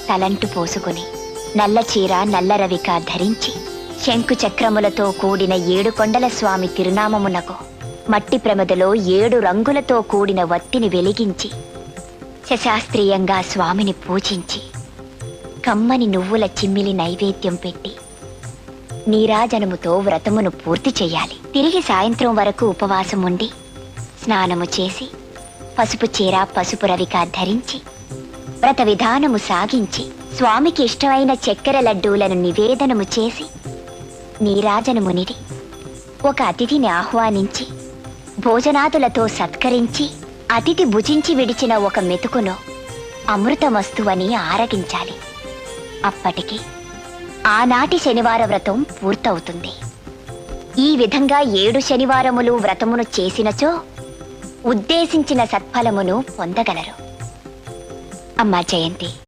తలంటు పోసుకుని నల్ల చీర నల్ల రవిక ధరించి శంకు చక్రములతో కూడిన 7 కొండల స్వామి తిరునామమునకు మట్టి ప్రమదలో 7 రంగులతో కూడిన వత్తిని వెలిగించి శశాస్త్రీయంగా స్వామిని పూజించి కమ్మని నువ్వుల చిమ్మిలి నైవేద్యం పెట్టి నీరాజనముతో వ్రతమును పూర్తి చెయ్యాలి. తిరిగి సాయంత్రం వరకు ఉపవాసం ఉండి స్నానము చేసి పసుపు చీర పసుపు రవిక ధరించి వ్రత విధానము సాగించి స్వామికి ఇష్టమైన చక్కెర లడ్డూలను నివేదనము చేసి నీరాజనమునిడి ఒక అతిథిని ఆహ్వానించి భోజనాదులతో సత్కరించి అతిథి భుజించి విడిచిన ఒక మెతుకును అమృతమస్తువని ఆరగించాలి. అప్పటికి ఆనాటి శనివార వ్రతం పూర్తవుతుంది. ఈ విధంగా 7 శనివారములు వ్రతమును చేసినచో ఉద్దేశించిన సత్ఫలమును పొందగలరు. అమ్మా జయంతి.